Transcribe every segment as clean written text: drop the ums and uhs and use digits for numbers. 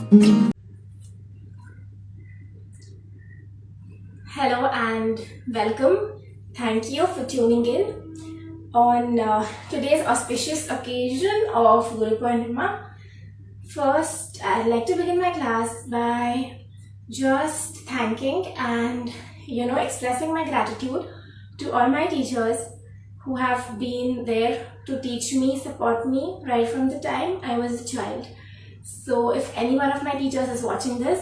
Hello and welcome. Thank you for tuning in on today's auspicious occasion of Guru Purnima. First, I'd like to begin my class by just thanking and expressing my gratitude to all my teachers who have been there to teach me, support me right from the time I was a child. So if any one of my teachers is watching this,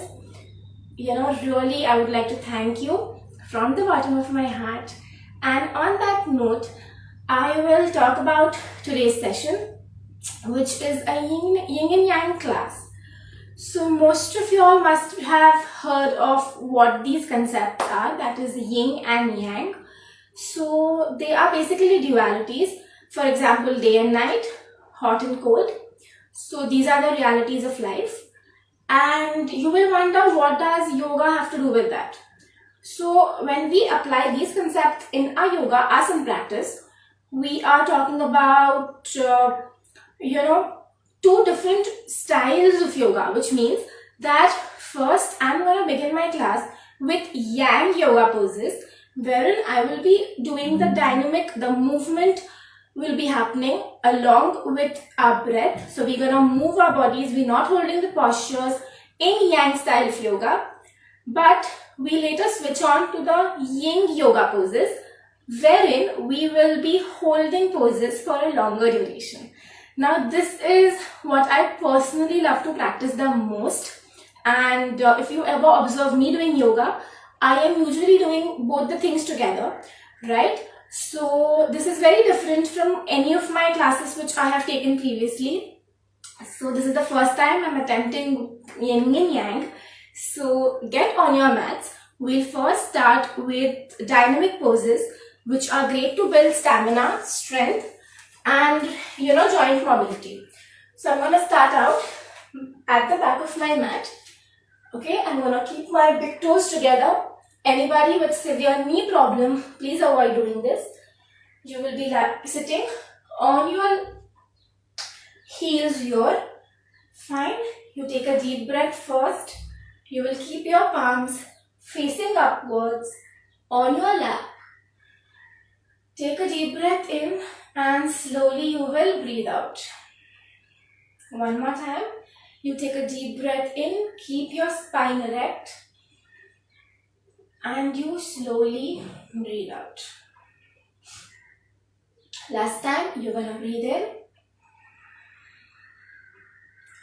really I would like to thank you from the bottom of my heart. And on that note, I will talk about today's session, which is a yin and yang class. So most of you all must have heard of what these concepts are, that is yin and yang. So they are basically dualities. For example, day and night, hot and cold. So these are the realities of life. And you will wonder, what does yoga have to do with that? So when we apply these concepts in our yoga asana practice, we are talking about two different styles of yoga, which means that first I'm going to begin my class with yang yoga poses, wherein I will be doing the dynamic, the movement will be happening along with our breath. So we're going to move our bodies. We're not holding the postures in yang style of yoga, but we later switch on to the yin yoga poses, wherein we will be holding poses for a longer duration. Now this is what I personally love to practice the most, and if you ever observe me doing yoga, I am usually doing both the things together, right? So this is very different from any of my classes which I have taken previously. So this is the first time I'm attempting yin and yang. So get on your mats. We'll first start with dynamic poses, which are great to build stamina, strength, and joint mobility. So I'm going to start out at the back of my mat. Okay, I'm going to keep my big toes together. Anybody with severe knee problem, please avoid doing this. You will be sitting on your heels here. Fine. You take a deep breath first. You will keep your palms facing upwards on your lap. Take a deep breath in and slowly you will breathe out. One more time. You take a deep breath in. Keep your spine erect. And you slowly breathe out. Last time, you're going to breathe in.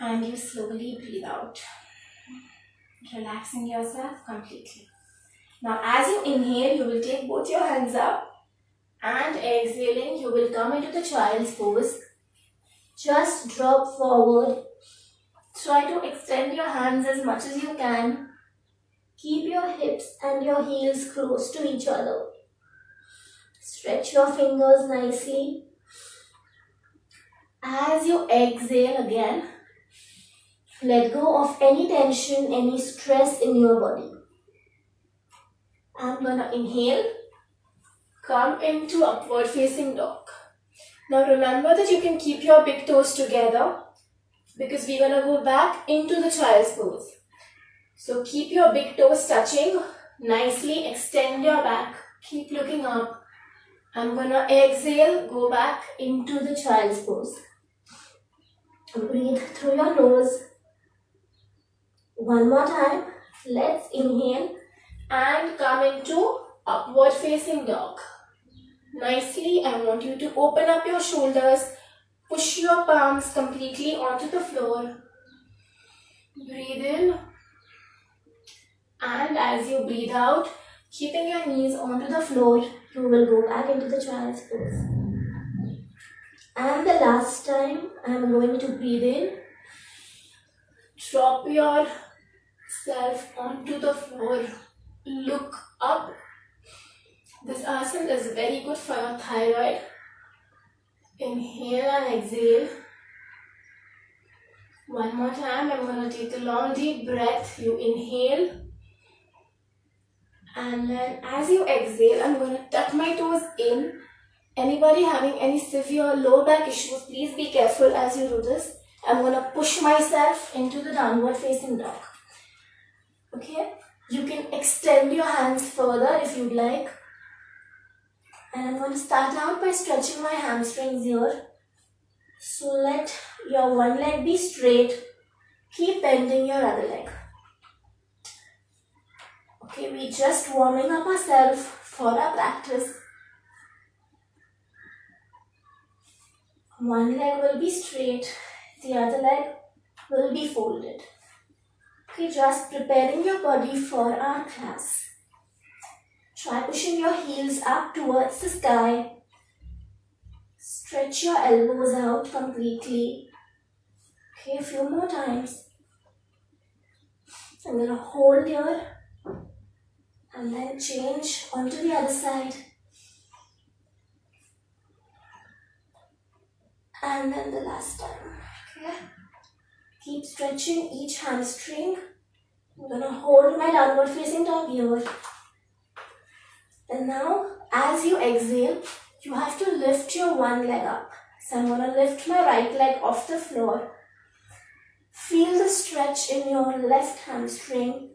And you slowly breathe out. Relaxing yourself completely. Now as you inhale, you will take both your hands up. And exhaling, you will come into the child's pose. Just drop forward. Try to extend your hands as much as you can. Keep your hips and your heels close to each other. Stretch your fingers nicely. As you exhale again, let go of any tension, any stress in your body. I'm going to inhale. Come into upward facing dog. Now remember that you can keep your big toes together because we're going to go back into the child's pose. So keep your big toes touching nicely, extend your back, keep looking up. I'm going to exhale, go back into the child's pose. Breathe through your nose. One more time, let's inhale and come into upward facing dog. Nicely, I want you to open up your shoulders, push your palms completely onto the floor. Breathe in. And as you breathe out, keeping your knees onto the floor, you will go back into the child's pose. And the last time, I am going to breathe in. Drop yourself onto the floor. Look up. This asana is very good for your thyroid. Inhale and exhale. One more time, I'm going to take a long deep breath. You inhale. And then as you exhale, I'm going to tuck my toes in. Anybody having any severe low back issues, please be careful as you do this. I'm going to push myself into the downward facing dog. Okay, you can extend your hands further if you'd like. And I'm going to start out by stretching my hamstrings here. So let your one leg be straight. Keep bending your other leg. Okay, we're just warming up ourselves for our practice. One leg will be straight, the other leg will be folded. Okay, just preparing your body for our class. Try pushing your heels up towards the sky. Stretch your elbows out completely. Okay, a few more times. I'm going to hold here and then change onto the other side. And then the last time. Okay. Keep stretching each hamstring. I'm going to hold my downward facing dog here. And now, as you exhale, you have to lift your one leg up. So I'm going to lift my right leg off the floor. Feel the stretch in your left hamstring.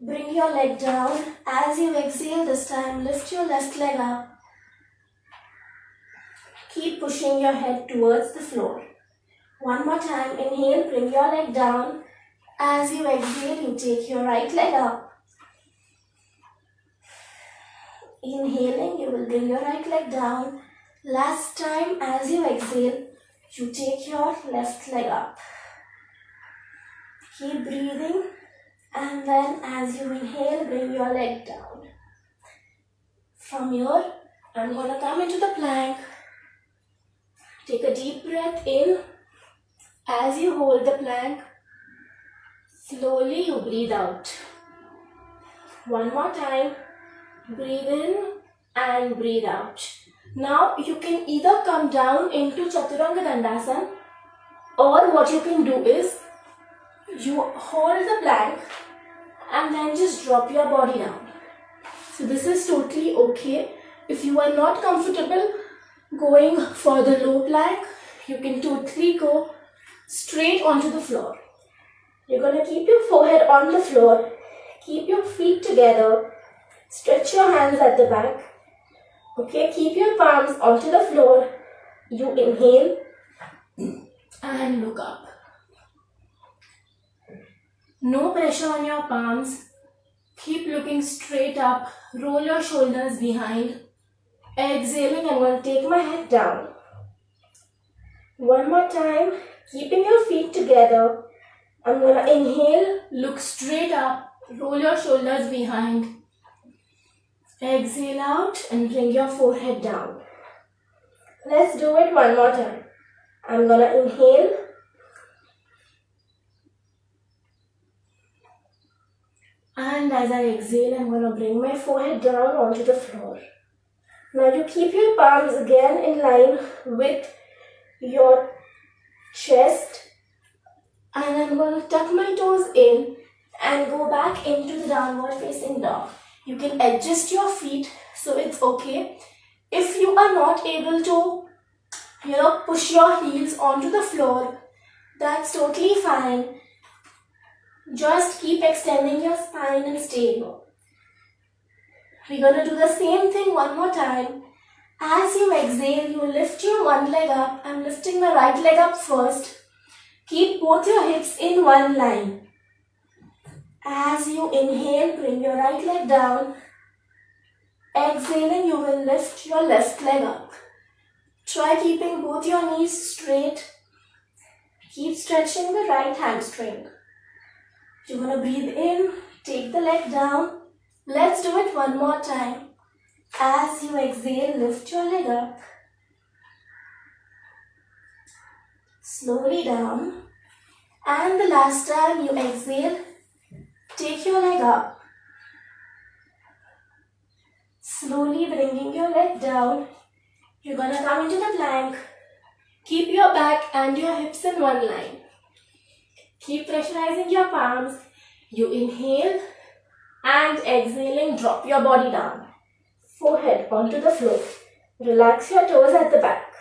Bring your leg down. As you exhale this time, lift your left leg up. Keep pushing your head towards the floor. One more time. Inhale, bring your leg down. As you exhale, you take your right leg up. Inhaling, you will bring your right leg down. Last time, as you exhale, you take your left leg up. Keep breathing, and then as you inhale, bring your leg down. From here, I'm going to come into the plank. Take a deep breath in. As you hold the plank, slowly you breathe out. One more time. Breathe in and breathe out. Now you can either come down into Chaturanga Dandasana, or what you can do is you hold the plank and then just drop your body down. So this is totally okay. If you are not comfortable going for the low plank, you can totally go straight onto the floor. You're going to keep your forehead on the floor. Keep your feet together. Stretch your hands at the back. Okay, keep your palms onto the floor. You inhale and look up. No pressure on your palms. Keep looking straight up. Roll your shoulders behind. Exhaling, I'm going to take my head down. One more time. Keeping your feet together. I'm going to inhale, look straight up. Roll your shoulders behind. Exhale out and bring your forehead down. Let's do it one more time. I'm going to inhale. And as I exhale, I'm going to bring my forehead down onto the floor. Now you keep your palms again in line with your chest. And I'm going to tuck my toes in and go back into the downward facing dog. You can adjust your feet, so it's okay. If you are not able to, push your heels onto the floor, that's totally fine. Just keep extending your spine and stay here. We're going to do the same thing one more time. As you exhale, you lift your one leg up. I'm lifting my right leg up first. Keep both your hips in one line. As you inhale, bring your right leg down. Exhaling, you will lift your left leg up. Try keeping both your knees straight. Keep stretching the right hamstring. You're going to breathe in, take the leg down. Let's do it one more time. As you exhale, lift your leg up. Slowly down. And the last time you exhale, take your leg up. Slowly bringing your leg down. You're going to come into the plank. Keep your back and your hips in one line. Keep pressurizing your palms. You inhale and exhaling, drop your body down. Forehead onto the floor. Relax your toes at the back.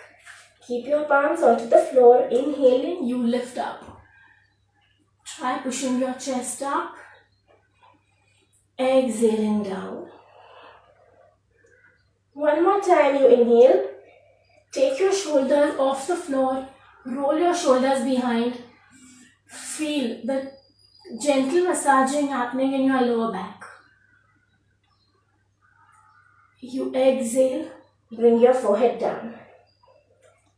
Keep your palms onto the floor. Inhaling, you lift up. Try pushing your chest up. Exhaling down. One more time, you inhale. Take your shoulders off the floor. Roll your shoulders behind. Feel the gentle massaging happening in your lower back. You exhale. Bring your forehead down.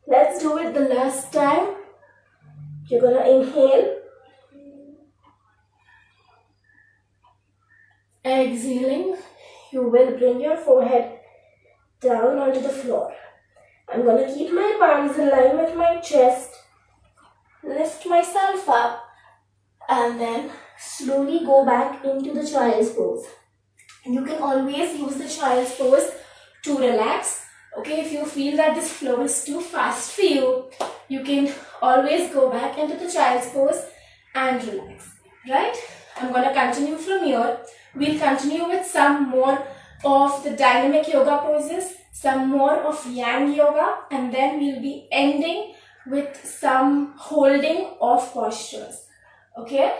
Let's do it the last time. You're going to inhale. Exhaling, you will bring your forehead down onto the floor. I'm going to keep my palms in line with my chest. Lift myself up and then slowly go back into the child's pose. You can always use the child's pose to relax. Okay, if you feel that this flow is too fast for you, you can always go back into the child's pose and relax. Right? I'm going to continue from here. We'll continue with some more of the dynamic yoga poses, some more of Yang yoga, and then we'll be ending with some holding of postures. Okay?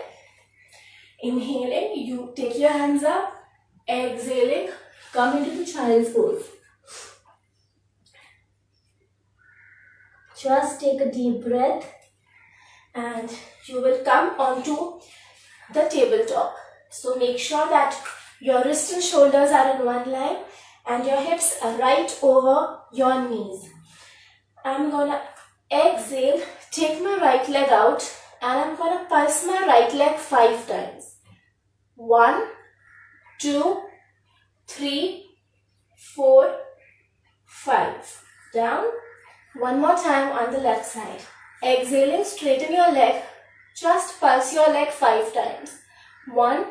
Inhaling, you take your hands up. Exhaling, come into the child's pose. Just take a deep breath and you will come onto the tabletop. So make sure that your wrists and shoulders are in one line and your hips are right over your knees. I'm gonna exhale, take my right leg out and I'm gonna pulse my right leg 5 times. 1, 2, 3, 4, 5. Down. One more time on the left side. Exhaling, straighten your leg. Just pulse your leg 5 times. 1,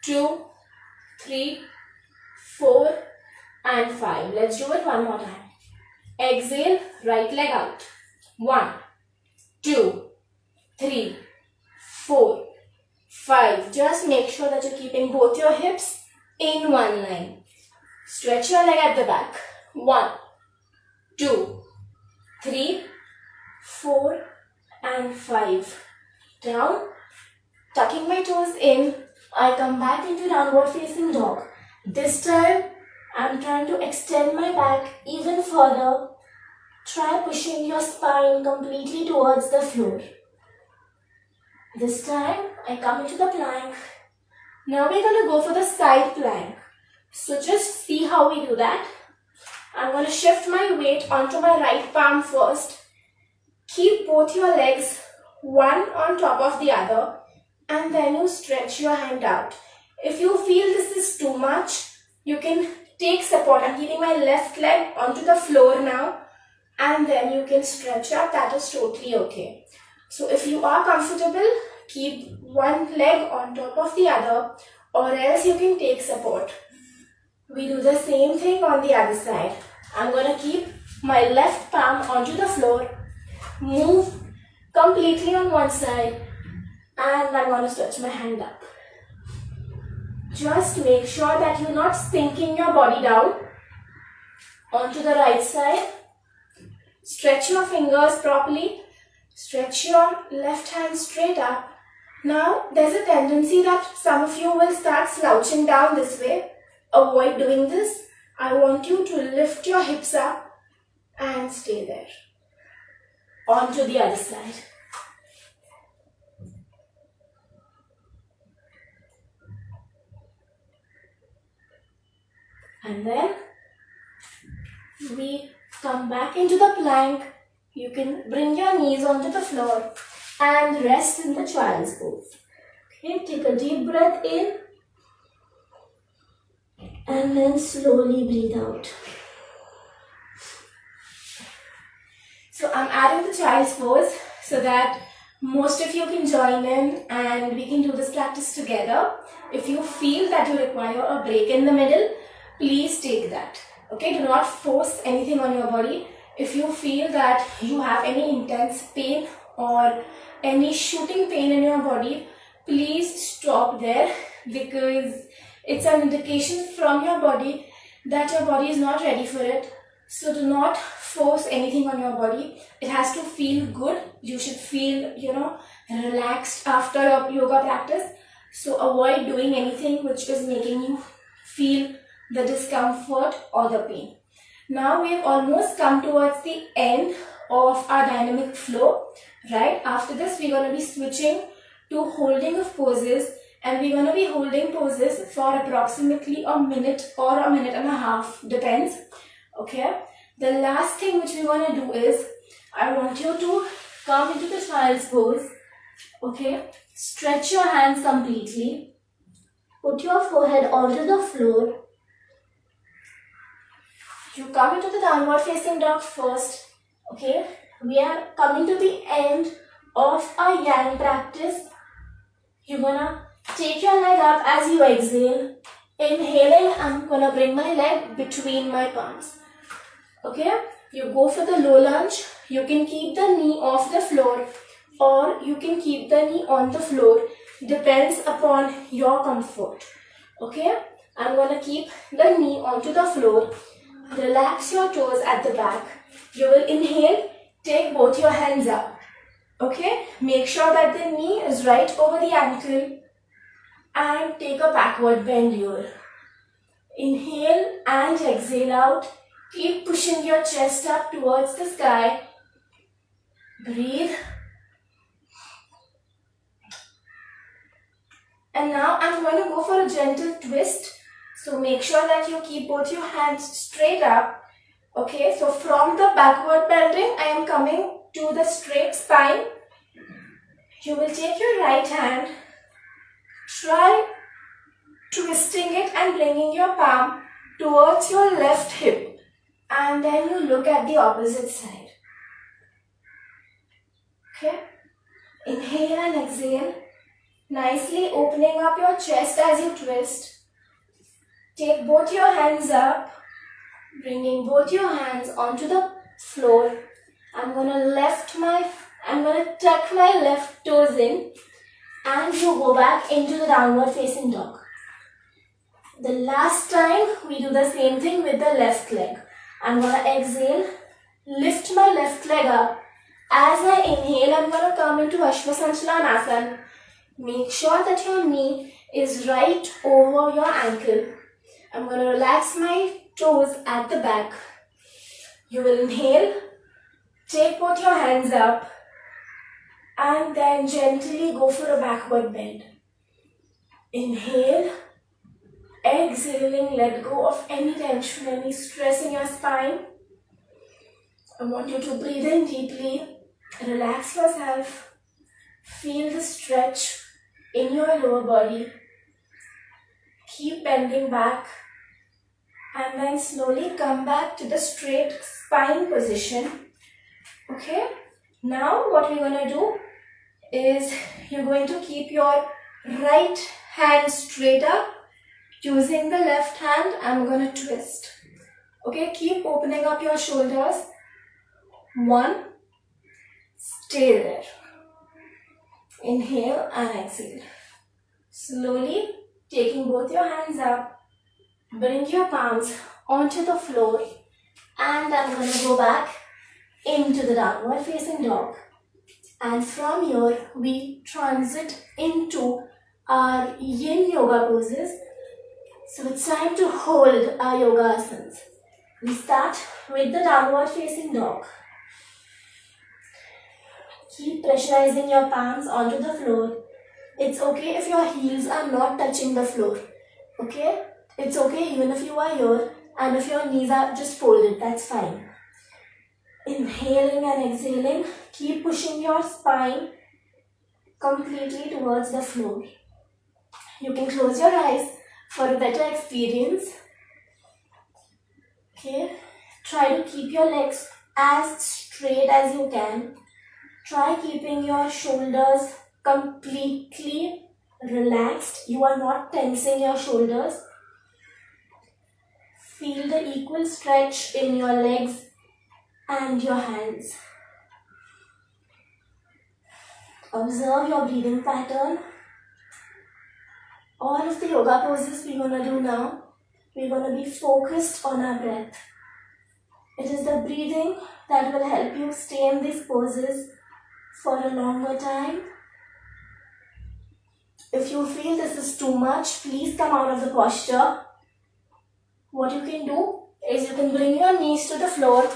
2, 3, 4 and 5. Let's do it one more time. Exhale, right leg out. 1, 2, 3, 4, 5. Just make sure that you're keeping both your hips in one line. Stretch your leg at the back. 1, 2, 3, 4 and 5. Down. Tucking my toes in, I come back into downward facing dog. This time, I'm trying to extend my back even further. Try pushing your spine completely towards the floor. This time, I come into the plank. Now we're going to go for the side plank. So just see how we do that. I'm going to shift my weight onto my right palm first. Keep both your legs one on top of the other and then you stretch your hand out. If you feel this is too much, you can take support. I'm keeping my left leg onto the floor now and then you can stretch up. That is totally okay. So if you are comfortable, keep one leg on top of the other or else you can take support. We do the same thing on the other side. I'm going to keep my left palm onto the floor, move completely on one side and I'm going to stretch my hand up. Just make sure that you're not sinking your body down onto the right side. Stretch your fingers properly. Stretch your left hand straight up. Now, there's a tendency that some of you will start slouching down this way. Avoid doing this. I want you to lift your hips up and stay there. On to the other side. And then we come back into the plank. You can bring your knees onto the floor and rest in the child's pose. Okay, take a deep breath in and then slowly breathe out. So I'm adding the child's pose so that most of you can join in and we can do this practice together. If you feel that you require a break in the middle, please take that. Okay, do not force anything on your body. If you feel that you have any intense pain or any shooting pain in your body, please stop there because it's an indication from your body that your body is not ready for it. So do not force anything on your body. It has to feel good. You should feel, relaxed after your yoga practice. So avoid doing anything which is making you feel the discomfort or the pain. Now we have almost come towards the end of our dynamic flow, right? After this, we're going to be switching to holding of poses, and we're going to be holding poses for approximately a minute or a minute and a half, depends. Okay, the last thing which we want to do is, I want you to come into the child's pose. Okay, stretch your hands completely. Put your forehead onto the floor. You come into the downward facing dog first. Okay, we are coming to the end of our yang practice. You're gonna take your leg up as you exhale. Inhaling, I'm gonna bring my leg between my palms. Okay, you go for the low lunge. You can keep the knee off the floor or you can keep the knee on the floor. Depends upon your comfort. Okay, I'm gonna keep the knee onto the floor. Relax your toes at the back. You will inhale, take both your hands up. Okay, make sure that the knee is right over the ankle and take a backward bend here. Inhale and exhale out. Keep pushing your chest up towards the sky. Breathe. And now I'm going to go for a gentle twist. So make sure that you keep both your hands straight up. Okay, so from the backward bending, I am coming to the straight spine. You will take your right hand. Try twisting it and bringing your palm towards your left hip. And then you look at the opposite side. Okay. Inhale and exhale. Nicely opening up your chest as you twist. Take both your hands up. Bringing both your hands onto the floor. I'm going to tuck my left toes in. And you go back into the downward facing dog. The last time we do the same thing with the left leg. I'm going to exhale, lift my left leg up. As I inhale, I'm going to come into asana. Make sure that your knee is right over your ankle. I'm going to relax my toes at the back. You will inhale, take both your hands up, and then gently go for a backward bend. Inhale. Exhaling, let go of any tension, any stress in your spine. I want you to breathe in deeply, relax yourself, feel the stretch in your lower body. Keep bending back and then slowly come back to the straight spine position. Okay, now what we're going to do is you're going to keep your right hand straight up. Using the left hand, I'm going to twist. Okay, keep opening up your shoulders. 1, stay there. Inhale and exhale. Slowly taking both your hands up, bring your palms onto the floor, and I'm going to go back into the downward facing dog. And from here, we transit into our Yin Yoga poses. So it's time to hold our yoga asanas. We start with the downward facing dog. Keep pressurizing your palms onto the floor. It's okay if your heels are not touching the floor. Okay? It's okay even if you are here and if your knees are just folded, that's fine. Inhaling and exhaling, keep pushing your spine completely towards the floor. You can close your eyes for a better experience. Okay, try to keep your legs as straight as you can. Try keeping your shoulders completely relaxed. You are not tensing your shoulders. Feel the equal stretch in your legs and your hands. Observe your breathing pattern. All of the yoga poses we're going to do now, we're going to be focused on our breath. It is the breathing that will help you stay in these poses for a longer time. If you feel this is too much, please come out of the posture. What you can do is you can bring your knees to the floor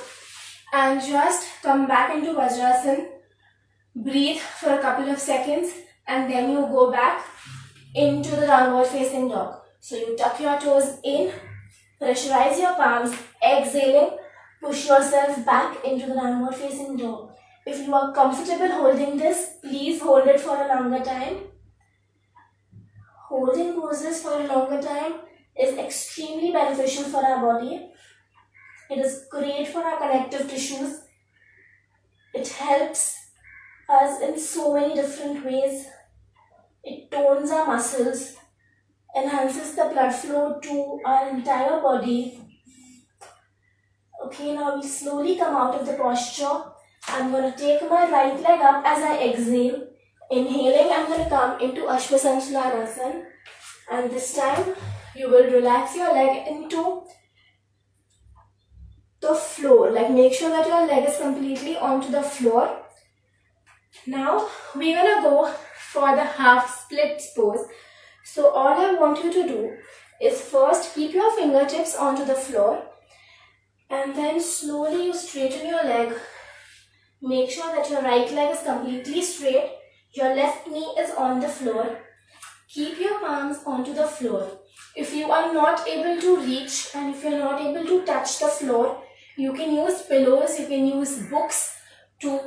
and just come back into Vajrasana. Breathe for a couple of seconds and then you go back into the downward facing dog. So you tuck your toes in, pressurize your palms, exhaling, push yourself back into the downward facing dog. If you are comfortable holding this, please hold it for a longer time. Holding poses for a longer time is extremely beneficial for our body. It is great for our connective tissues. It helps us in so many different ways. It tones our muscles, enhances the blood flow to our entire body. Okay, now we slowly come out of the posture. I'm going to take my right leg up as I exhale. Inhaling, I'm going to come into Ashwasanchalanasana. And this time, you will relax your leg into the floor. Like, make sure that your leg is completely onto the floor. Now, we're going to go for the half split pose. So, all I want you to do is first keep your fingertips onto the floor. And then slowly you straighten your leg. Make sure that your right leg is completely straight. Your left knee is on the floor. Keep your palms onto the floor. If you are not able to reach and if you are not able to touch the floor, you can use pillows, you can use books to,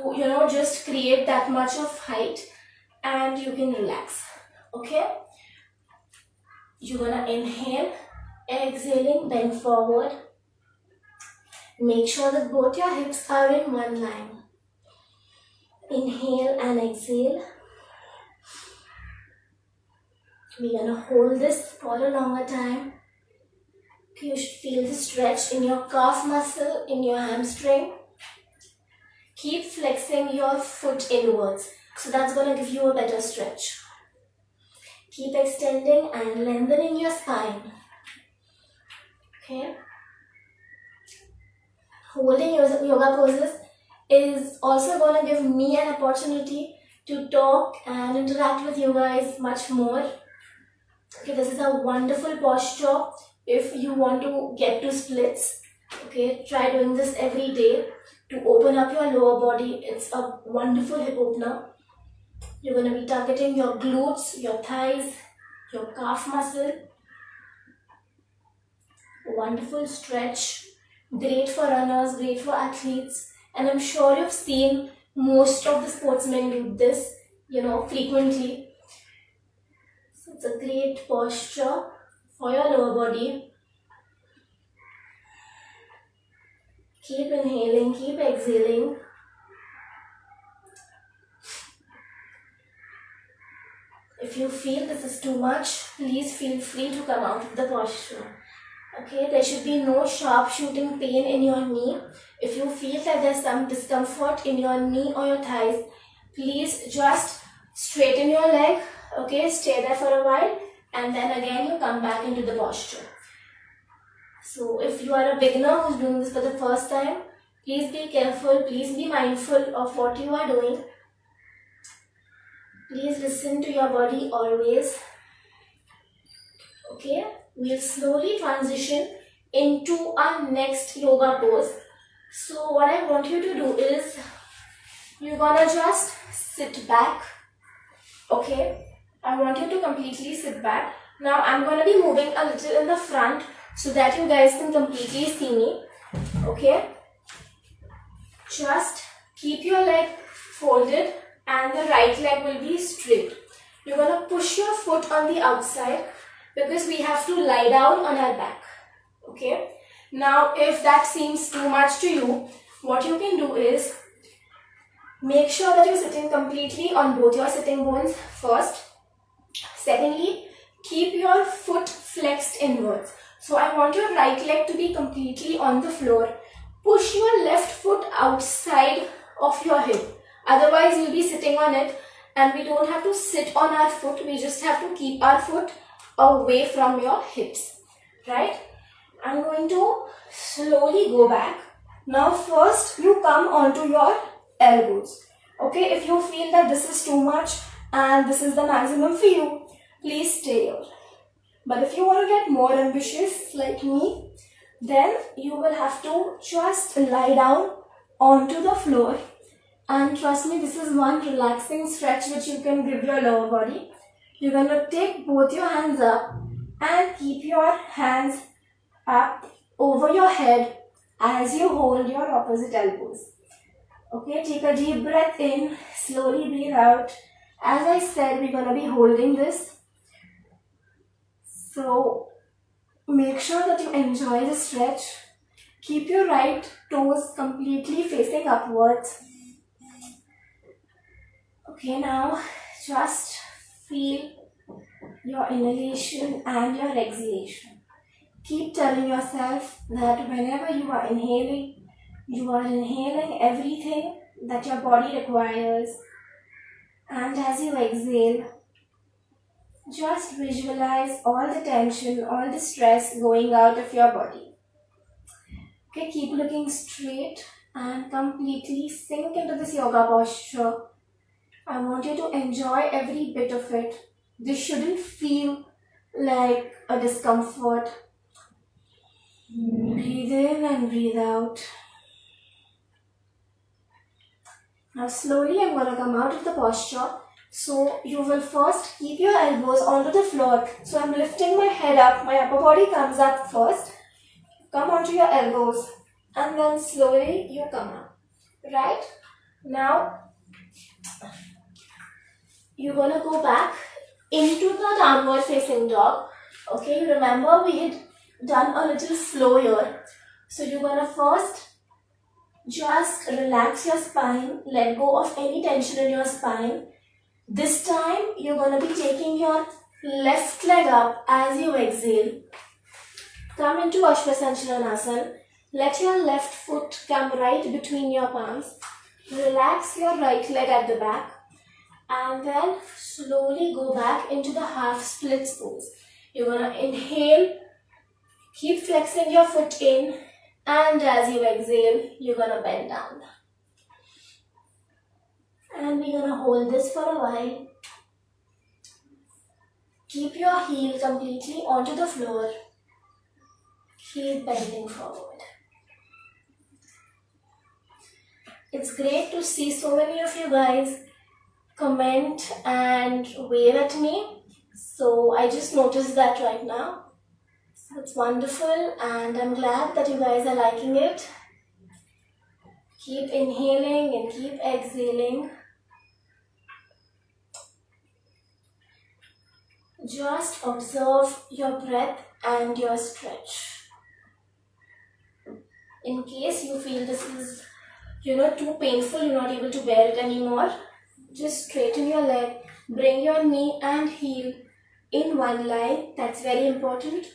just create that much of height and you can relax. Okay? You're gonna inhale, exhaling, bend forward. Make sure that both your hips are in one line. Inhale and exhale. We're going to hold this for a longer time. Okay, you should feel the stretch in your calf muscle, in your hamstring. Keep flexing your foot inwards. So that's going to give you a better stretch. Keep extending and lengthening your spine. Okay. Holding yoga poses is also going to give me an opportunity to talk and interact with you guys much more. Okay, this is a wonderful posture if you want to get to splits. Okay, try doing this every day to open up your lower body. It's a wonderful hip opener. You're going to be targeting your glutes, your thighs, your calf muscle. Wonderful stretch. Great for runners, great for athletes. And I'm sure you've seen most of the sportsmen do this, frequently. So it's a great posture for your lower body. Keep inhaling, keep exhaling. If you feel this is too much, please feel free to come out of the posture. Okay, there should be no sharp shooting pain in your knee. If you feel that there's some discomfort in your knee or your thighs, please just straighten your leg. Okay, stay there for a while and then again you come back into the posture. So if you are a beginner who's doing this for the first time, please be careful, please be mindful of what you are doing. Please listen to your body always. Okay, we'll slowly transition into our next yoga pose. So what I want you to do is, you're gonna just sit back. Okay, I want you to completely sit back. Now I'm gonna be moving a little in the front so that you guys can completely see me. Okay, just keep your leg folded and the right leg will be straight. You're gonna push your foot on the outside because we have to lie down on our back. Okay, now if that seems too much to you, what you can do is make sure that you're sitting completely on both your sitting bones first. Secondly, keep your foot flexed inwards. So I want your right leg to be completely on the floor. Push your left foot outside of your hip. Otherwise, you'll be sitting on it and we don't have to sit on our foot. We just have to keep our foot away from your hips. Right? I'm going to slowly go back. Now first you come onto your elbows. Okay, if you feel that this is too much and this is the maximum for you, please stay here. But if you want to get more ambitious like me, then you will have to just lie down onto the floor. And trust me, this is one relaxing stretch which you can give your lower body. You're going to take both your hands up and keep your hands up over your head as you hold your opposite elbows. Okay, take a deep breath in, slowly breathe out. As I said, we're going to be holding this. So make sure that you enjoy the stretch. Keep your right toes completely facing upwards. Okay, now just feel your inhalation and your exhalation. Keep telling yourself that whenever you are inhaling everything that your body requires, and as you exhale, just visualize all the tension, all the stress going out of your body. Okay, keep looking straight and completely sink into this yoga posture. I want you to enjoy every bit of it. This shouldn't feel like a discomfort. Breathe in and breathe out. Now slowly I'm going to come out of the posture. So you will first keep your elbows onto the floor. So I'm lifting my head up, my upper body comes up first. Come onto your elbows and then slowly you come up. Right? Now you're going to go back into the downward facing dog. Okay, remember we had done a little flow here. So you're going to first just relax your spine, let go of any tension in your spine. This time you're going to be taking your left leg up as you exhale. Come into Asana. Let your left foot come right between your palms. Relax your right leg at the back. And then slowly go back into the half split pose. You're going to inhale, keep flexing your foot in, and as you exhale, you're going to bend down. And we're going to hold this for a while. Keep your heel completely onto the floor. Keep bending forward. It's great to see so many of you guys comment and wave at me. So I just noticed that right now. So it's wonderful and I'm glad that you guys are liking it. Keep inhaling and keep exhaling. Just observe your breath and your stretch. In case you feel this is, too painful, you're not able to bear it anymore, just straighten your leg, bring your knee and heel in one line. That's very important.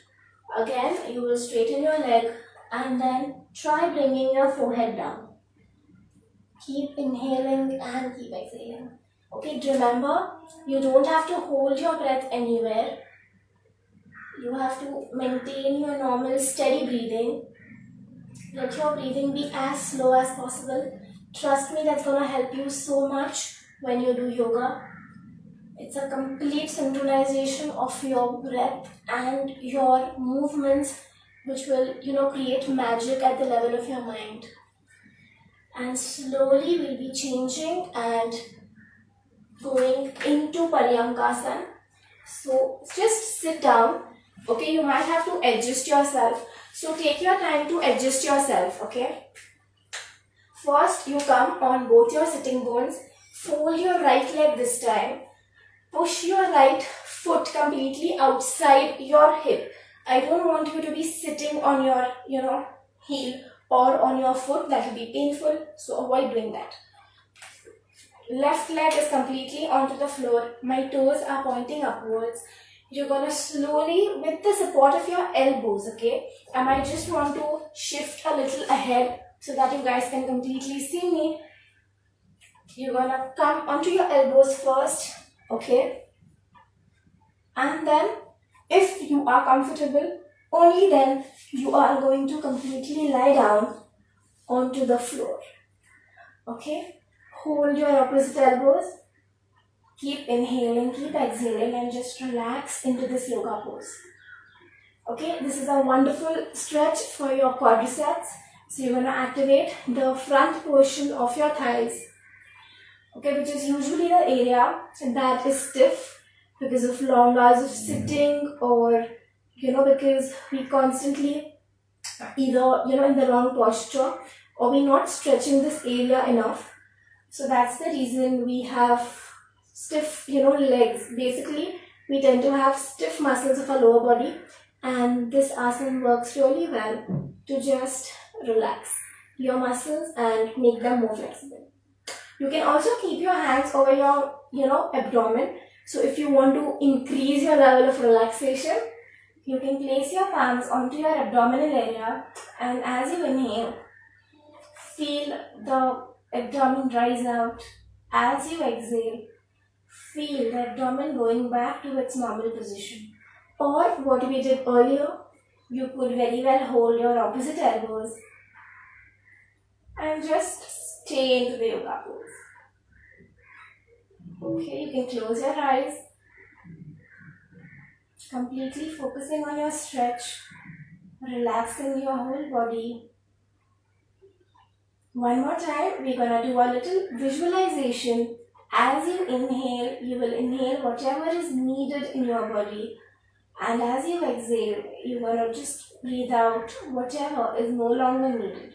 Again, you will straighten your leg and then try bringing your forehead down. Keep inhaling and keep exhaling. Okay, remember, you don't have to hold your breath anywhere. You have to maintain your normal steady breathing. Let your breathing be as slow as possible. Trust me, that's going to help you so much when you do yoga. It's a complete synchronization of your breath and your movements, which will, create magic at the level of your mind. And slowly we'll be changing and going into Paryankasana. So just sit down. Okay, you might have to adjust yourself. So take your time to adjust yourself, okay? First, you come on both your sitting bones. Fold your right leg this time. Push your right foot completely outside your hip. I don't want you to be sitting on your, heel or on your foot. That will be painful. So avoid doing that. Left leg is completely onto the floor. My toes are pointing upwards. You're going to slowly, with the support of your elbows, okay? I might just want to shift a little ahead so that you guys can completely see me. You're going to come onto your elbows first, okay? And then, if you are comfortable, only then you are going to completely lie down onto the floor. Okay? Hold your opposite elbows. Keep inhaling, keep exhaling, and just relax into this yoga pose. Okay, this is a wonderful stretch for your quadriceps. So you're going to activate the front portion of your thighs. Okay, which is usually the area that is stiff because of long hours of sitting, or because we constantly either in the wrong posture, or we're not stretching this area enough. So that's the reason we have stiff legs. Basically, we tend to have stiff muscles of our lower body, and this asana works really well to just relax your muscles and make them more flexible. You can also keep your hands over your abdomen. So if you want to increase your level of relaxation, you can place your palms onto your abdominal area, and as you inhale, feel the abdomen rise out. As you exhale, feel the abdomen going back to its normal position. Or what we did earlier, you could very well hold your opposite elbows and just stay into the yoga pose. Okay, you can close your eyes, completely focusing on your stretch, relaxing your whole body. One more time, we're gonna do a little visualization. As you inhale, you will inhale whatever is needed in your body. And as you exhale, you're gonna just breathe out whatever is no longer needed.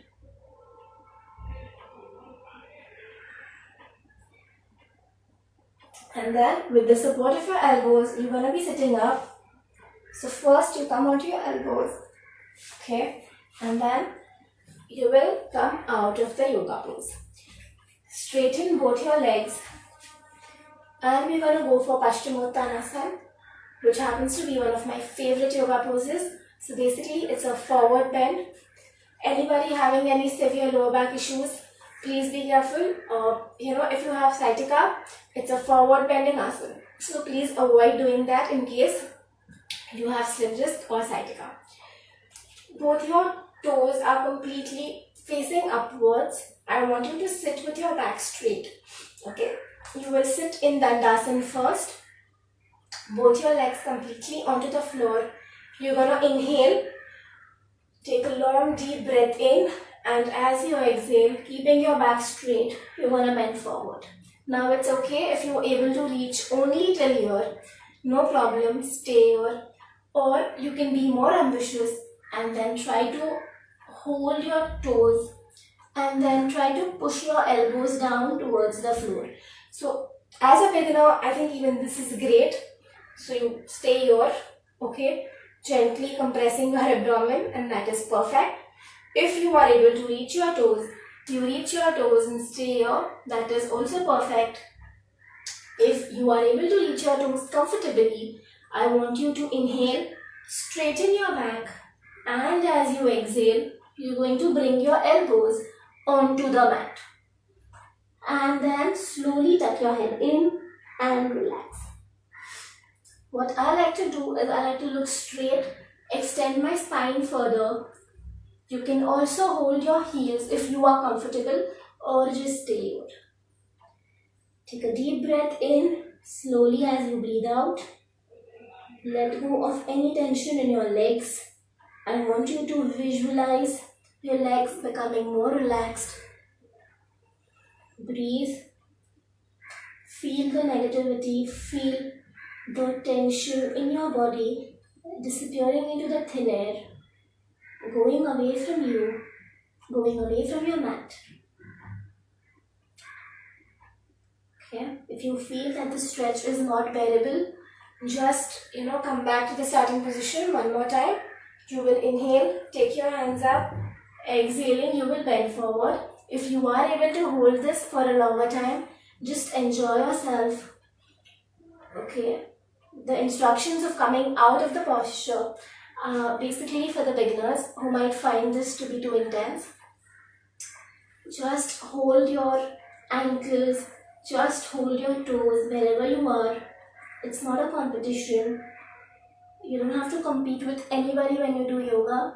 And then with the support of your elbows, you're gonna be sitting up. So first you come onto your elbows, okay? And then you will come out of the yoga pose. Straighten both your legs. And we're gonna go for Paschimottanasana, which happens to be one of my favorite yoga poses. So basically it's a forward bend. Anybody having any severe lower back issues, please be careful. If you have sciatica, it's a forward bending asana. So please avoid doing that in case you have slip disc or sciatica. Both your toes are completely facing upwards. I want you to sit with your back straight. Okay, you will sit in Dandasana first. Both your legs completely onto the floor. You're gonna inhale. Take a long deep breath in, and as you exhale, keeping your back straight, you're gonna bend forward. Now it's okay if you're able to reach only till here. No problem, stay here. Or you can be more ambitious and then try to hold your toes and then try to push your elbows down towards the floor. So as a beginner, I think even this is great. So you stay here, okay, gently compressing your abdomen, and that is perfect. If you are able to reach your toes, you reach your toes and stay here. That is also perfect. If you are able to reach your toes comfortably, I want you to inhale, straighten your back, and as you exhale, you're going to bring your elbows onto the mat. And then slowly tuck your head in and relax. What I like to do is I like to look straight, extend my spine further. You can also hold your heels if you are comfortable, or just stay here. Take a deep breath in, slowly as you breathe out. Let go of any tension in your legs. I want you to visualize your legs becoming more relaxed. Breathe. Feel the negativity, feel the tension in your body disappearing into the thin air, going away from you, going away from your mat. Okay, if you feel that the stretch is not bearable, just come back to the starting position one more time. You will inhale, take your hands up, exhaling, you will bend forward. If you are able to hold this for a longer time, just enjoy yourself. Okay, the instructions of coming out of the posture are basically for the beginners who might find this to be too intense. Just hold your ankles, just hold your toes wherever you are. It's not a competition. You don't have to compete with anybody when you do yoga.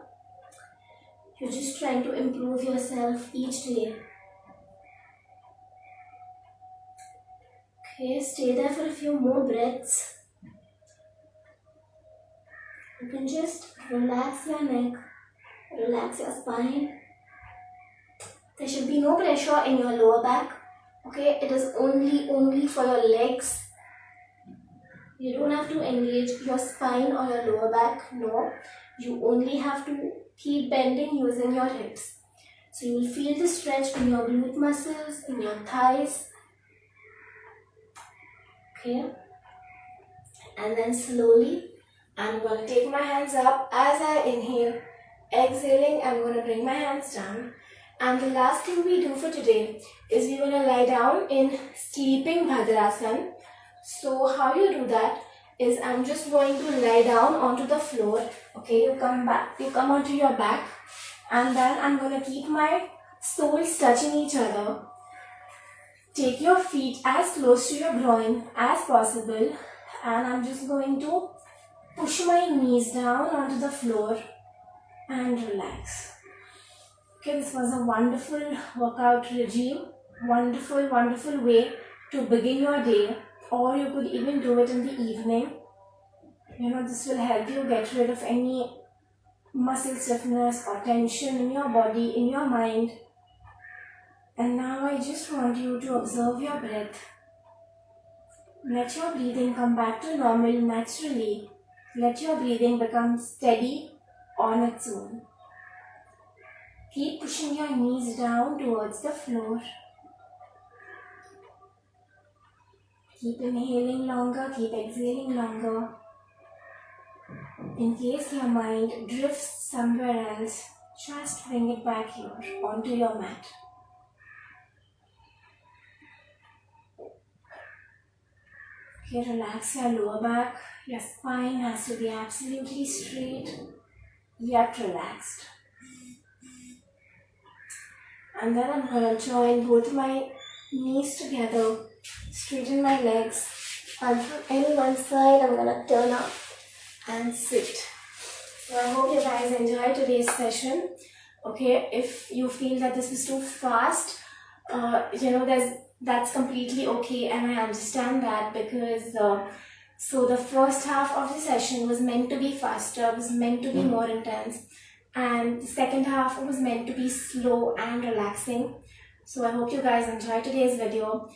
You're just trying to improve yourself each day. Okay, stay there for a few more breaths. You can just relax your neck, relax your spine. There should be no pressure in your lower back. Okay, it is only for your legs. You don't have to engage your spine or your lower back. No, you only have to keep bending using your hips. So you will feel the stretch in your glute muscles, in your thighs. Okay, and then slowly I'm going to take my hands up as I inhale. Exhaling, I'm going to bring my hands down. And the last thing we do for today is we're going to lie down in sleeping Bhadrasana. So how you do that is I'm just going to lie down onto the floor. Okay, you come onto your back, and then I'm going to keep my soles touching each other. Take your feet as close to your groin as possible, and I'm just going to push my knees down onto the floor and relax. Okay, this was a wonderful workout regime, wonderful way to begin your day, or you could even do it in the evening. This will help you get rid of any muscle stiffness or tension in your body, in your mind. And now I just want you to observe your breath. Let your breathing come back to normal naturally. Let your breathing become steady on its own. Keep pushing your knees down towards the floor. Keep inhaling longer, keep exhaling longer. In case your mind drifts somewhere else, just bring it back here onto your mat. Okay, relax your lower back. Your spine has to be absolutely straight yet relaxed. And then I'm going to join both my knees together, straighten my legs, and from any one side I'm going to turn up and sit. So I hope you guys enjoyed today's session. Okay, if you feel that this was too fast, that's completely okay, and I understand that, because so the first half of the session was meant to be faster, was meant to be more intense, and the second half was meant to be slow and relaxing. So I hope you guys enjoyed today's video.